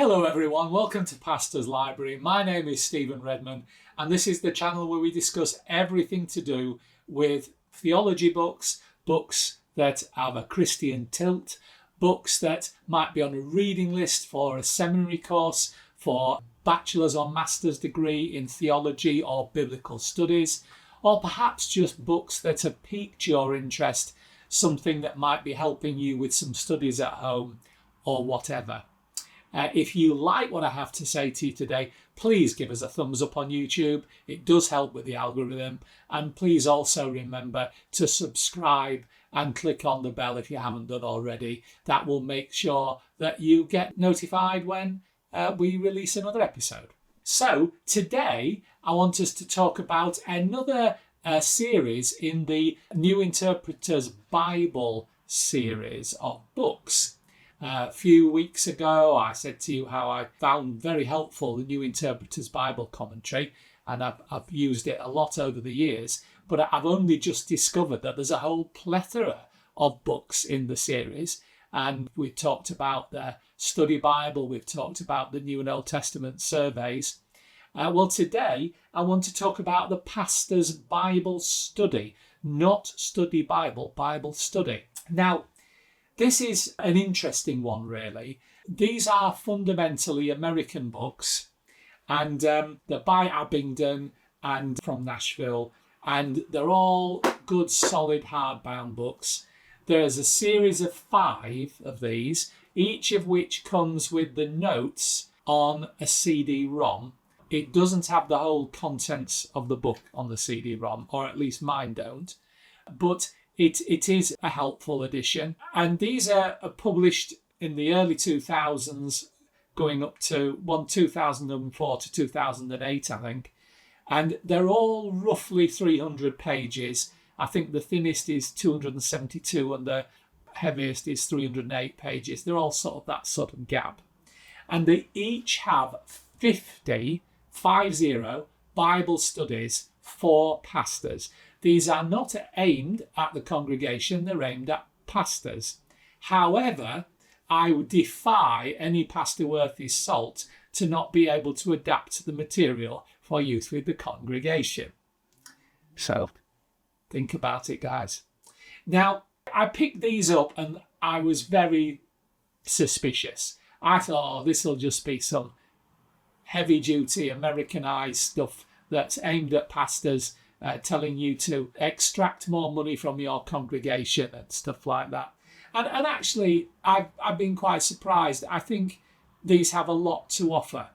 Hello everyone, welcome to Pastor's Library. My name is Stephen Redman and this is the channel where we discuss everything to do with theology books, books that have a Christian tilt, books that might be on a reading list for a seminary course, for bachelor's or master's degree in theology or biblical studies, or perhaps just books that have piqued your interest, something that might be helping you with some studies at home or whatever. If you like what I have to say to you today, please give us a thumbs up on YouTube. It does help with the algorithm. And please also remember to subscribe and click on the bell if you haven't done already. That will make sure that you get notified when we release another episode. So today I want us to talk about another series in the New Interpreter's Bible series of books. A few weeks ago, I said to you how I found very helpful the New Interpreter's Bible commentary, and I've used it a lot over the years, but I've only just discovered that there's a whole plethora of books in the series, and we've talked about the Study Bible, we've talked about the New and Old Testament surveys. Well, today I want to talk about the Pastor's Bible Study, not Study Bible, Bible Study. Now, this is an interesting one, really. These are fundamentally American books, and they're by Abingdon and from Nashville, and they're all good, solid, hardbound books. There's a series of 5 of these, each of which comes with the notes on a CD-ROM. It doesn't have the whole contents of the book on the CD-ROM, or at least mine don't, but it is a helpful edition, and these are published in the early 2000s, going up to 2004 to 2008, I think, and they're all roughly 300 pages. I think the thinnest is 272 and the heaviest is 308 pages. They're all sort of that sort of gap, and they each have 50 Bible studies for pastors. These are not aimed at the congregation, they're aimed at pastors. However, I would defy any pastor worth his salt to not be able to adapt the material for use with the congregation. So, think about it, guys. Now, I picked these up and I was very suspicious. I thought, oh, this will just be some heavy-duty Americanized stuff that's aimed at pastors, telling you to extract more money from your congregation and stuff like that. And actually, I've been quite surprised. I think these have a lot to offer.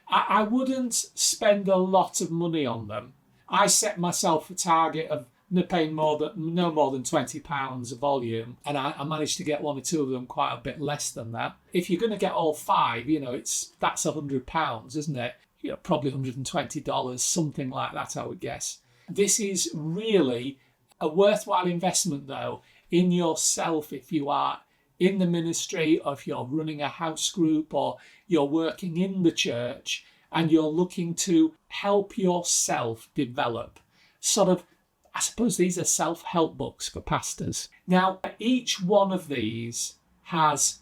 I wouldn't spend a lot of money on them. I set myself a target of paying no more than £20 a volume, and I managed to get 1 or 2 of them quite a bit less than that. If you're going to get all 5, that's £100, isn't it? Probably $120, something like that, I would guess. This is really a worthwhile investment, though, in yourself if you are in the ministry, or if you're running a house group, or you're working in the church and you're looking to help yourself develop. Sort of, I suppose these are self-help books for pastors. Now, each one of these has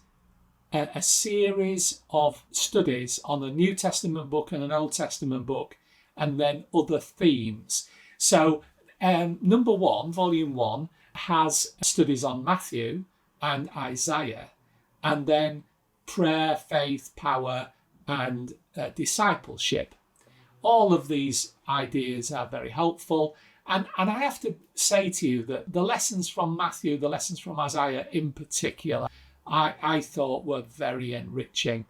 a series of studies on a New Testament book and an Old Testament book, and then other themes. So, number 1, volume 1, has studies on Matthew and Isaiah, and then prayer, faith, power, and discipleship. All of these ideas are very helpful. And I have to say to you that the lessons from Matthew, the lessons from Isaiah in particular, I thought were very enriching.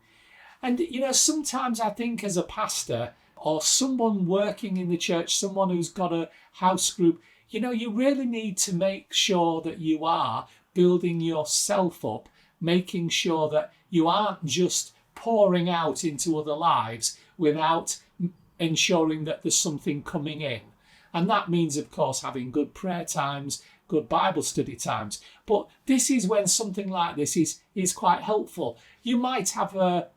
And, sometimes I think as a pastor, or someone working in the church, someone who's got a house group, you really need to make sure that you are building yourself up, making sure that you aren't just pouring out into other lives without ensuring that there's something coming in. And that means, of course, having good prayer times, good Bible study times. But this is when something like this is quite helpful. You might have a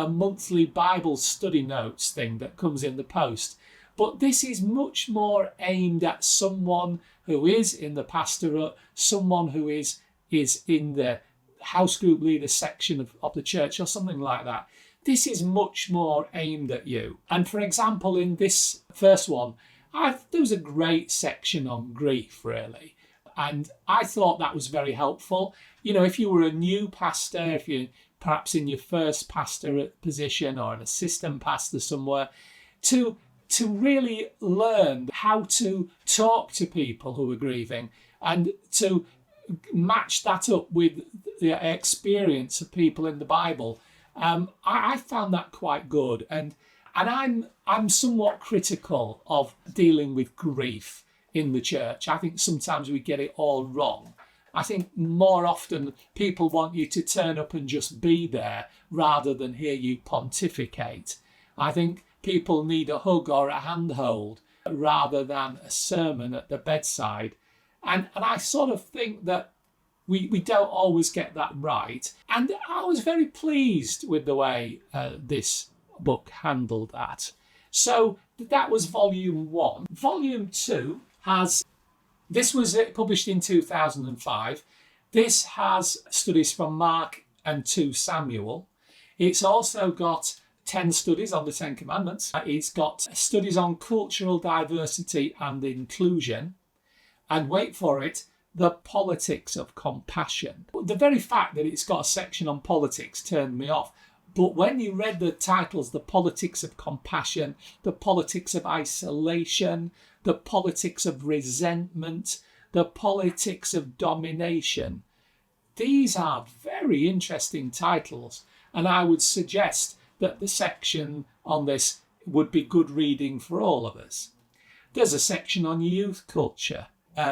monthly Bible study notes thing that comes in the post. But this is much more aimed at someone who is in the pastorate, someone who is in the house group leader section of the church or something like that. this is much more aimed at you. And for example, in this first one, there was a great section on grief, really. And I thought that was very helpful. You know, if you were a new pastor, if you're perhaps in your first pastorate position or an assistant pastor somewhere, to really learn how to talk to people who are grieving and to match that up with the experience of people in the Bible. I found that quite good, and I'm somewhat critical of dealing with grief in the church. I think sometimes we get it all wrong. I think more often people want you to turn up and just be there rather than hear you pontificate. I think people need a hug or a handhold rather than a sermon at the bedside. And I sort of think that we don't always get that right. And I was very pleased with the way this book handled that. So that was volume 1. Volume 2 this was published in 2005. This has studies from Mark and 2 Samuel. It's also got 10 studies on the 10 Commandments. It's got studies on cultural diversity and inclusion. And wait for it, the politics of compassion. The very fact that it's got a section on politics turned me off. But when you read the titles, the politics of compassion, the politics of isolation, the politics of resentment, the politics of domination, these are very interesting titles. And I would suggest that the section on this would be good reading for all of us. There's a section on youth culture.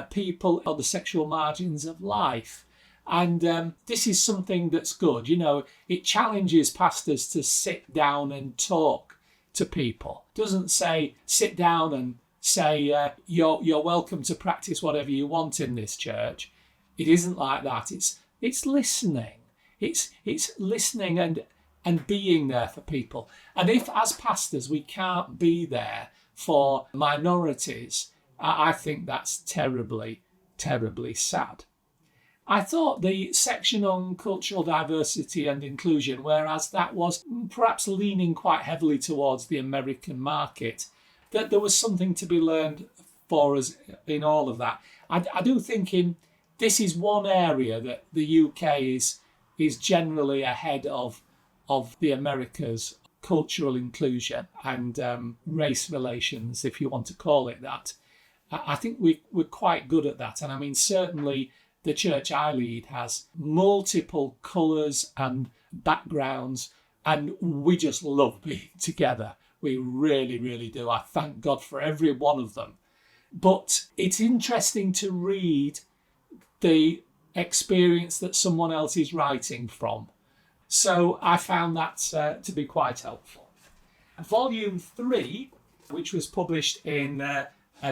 People on the sexual margins of life. And this is something that's good. You know, it challenges pastors to sit down and talk to people. It doesn't say sit down and say you're welcome to practice whatever you want in this church. It isn't like that. It's listening. It's listening and being there for people. And if as pastors we can't be there for minorities, I think that's terribly, terribly sad. I thought the section on cultural diversity and inclusion, whereas that was perhaps leaning quite heavily towards the American market, that there was something to be learned for us in all of that. I do think this is one area that the UK is generally ahead of the Americas, cultural inclusion and race relations, if you want to call it that. I think we're quite good at that. And I mean, certainly the church I lead has multiple colours and backgrounds, and we just love being together. We really, really do. I thank God for every one of them. But it's interesting to read the experience that someone else is writing from. So I found that to be quite helpful. Volume 3, which was published in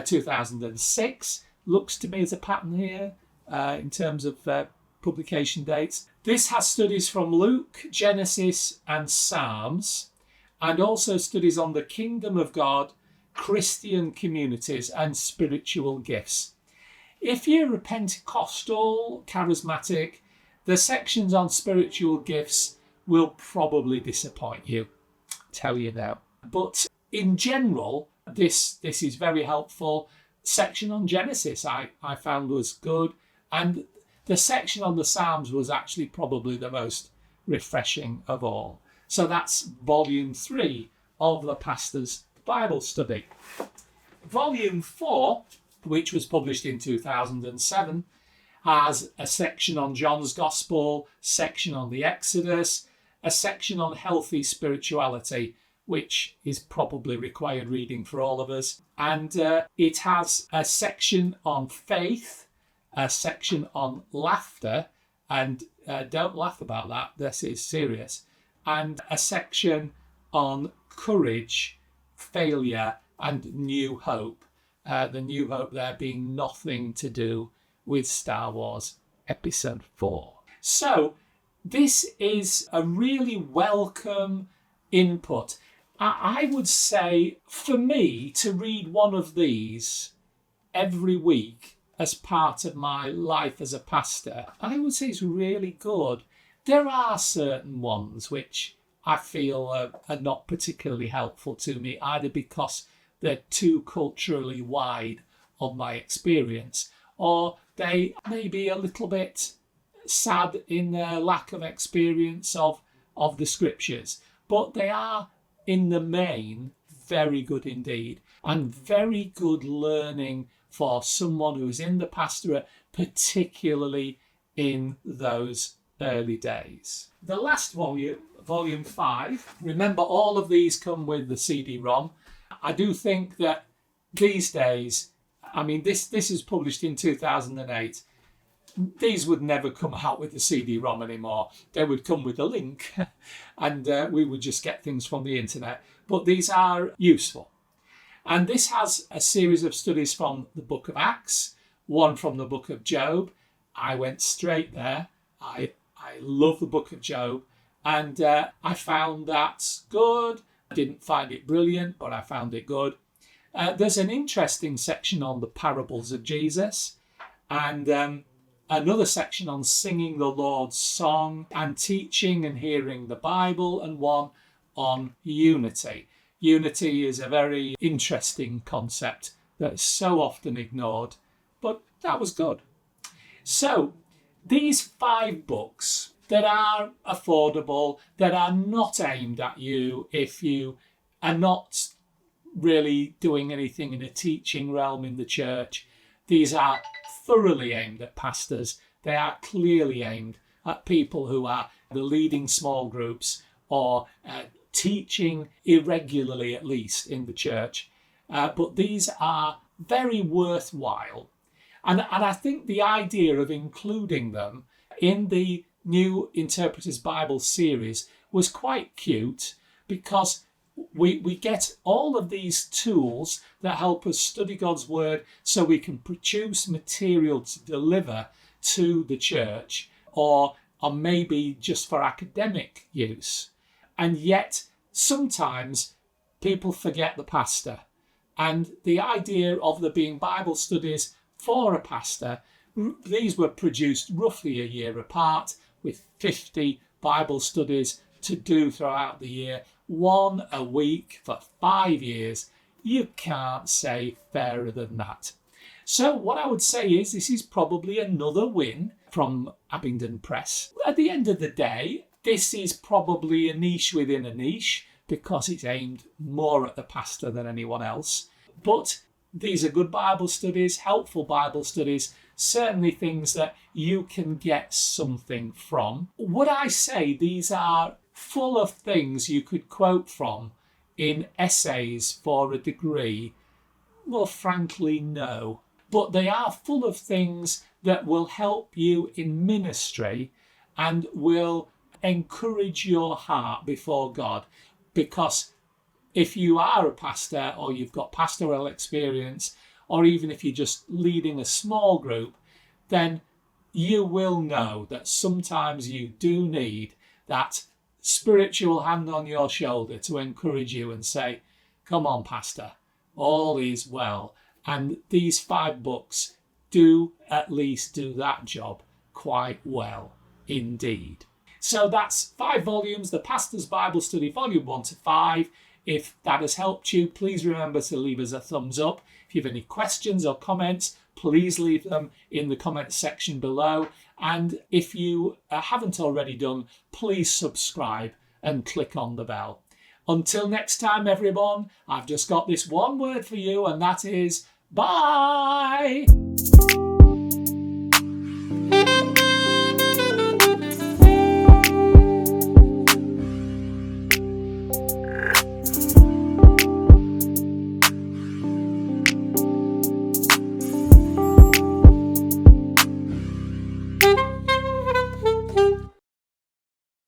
2006, looks to me as a pattern here in terms of publication dates. This has studies from Luke, Genesis and Psalms, and also studies on the kingdom of God, Christian communities and spiritual gifts. If you're a Pentecostal, charismatic, the sections on spiritual gifts will probably disappoint you, tell you now. But in general, this is very helpful. Section on Genesis I found was good, and the section on the Psalms was actually probably the most refreshing of all. So that's volume 3 of the Pastor's Bible Study. Volume 4, which was published in 2007, has a section on John's Gospel, section on the Exodus, a section on healthy spirituality, which is probably required reading for all of us. And it has a section on faith, a section on laughter, and don't laugh about that, this is serious, and a section on courage, failure, and new hope. The new hope there being nothing to do with Star Wars Episode 4. So this is a really welcome input. I would say for me to read one of these every week as part of my life as a pastor, I would say it's really good. There are certain ones which I feel are not particularly helpful to me, either because they're too culturally wide of my experience, or they may be a little bit sad in their lack of experience of the scriptures. But they are, in the main, very good indeed, and very good learning for someone who's in the pastorate, particularly in those early days. The last volume, volume 5, remember all of these come with the CD-ROM. I do think that these days, I mean, this is published in 2008. These would never come out with the CD-ROM anymore. They would come with a link and we would just get things from the internet. But these are useful. And this has a series of studies from the book of Acts, one from the book of Job. I went straight there. I love the book of Job, and I found that good. I didn't find it brilliant, but I found it good. There's an interesting section on the parables of Jesus, and another section on singing the Lord's song and teaching and hearing the Bible, and one on unity. Unity is a very interesting concept that is so often ignored, but that was good. So these 5 books that are affordable, that are not aimed at you if you are not really doing anything in a teaching realm in the church. These are thoroughly aimed at pastors. They are clearly aimed at people who are the leading small groups or teaching irregularly, at least, in the church. But these are very worthwhile. And I think the idea of including them in the New Interpreter's Bible series was quite cute, because we get all of these tools that help us study God's word so we can produce material to deliver to the church, or maybe just for academic use. And yet sometimes people forget the pastor. And the idea of there being Bible studies for a pastor, these were produced roughly a year apart, with 50 Bible studies to do throughout the year, 1 a week for 5 years. You can't say fairer than that. So what I would say is this is probably another win from Abingdon Press. At the end of the day, this is probably a niche within a niche, because it's aimed more at the pastor than anyone else. But these are good Bible studies, helpful Bible studies, certainly things that you can get something from. Would I say these are full of things you could quote from in essays for a degree? Well, frankly, no. But they are full of things that will help you in ministry and will encourage your heart before God. Because if you are a pastor, or you've got pastoral experience, or even if you're just leading a small group, then you will know that sometimes you do need that spiritual hand on your shoulder to encourage you and say, come on, pastor, all is well. And these 5 books do at least do that job quite well indeed. So that's 5 volumes, the Pastor's Bible Study, volume 1 to 5. If that has helped you, please remember to leave us a thumbs up. If you have any questions or comments, please leave them in the comment section below. And if you haven't already done, please subscribe and click on the bell. Until next time, everyone, I've just got this one word for you, and that is bye.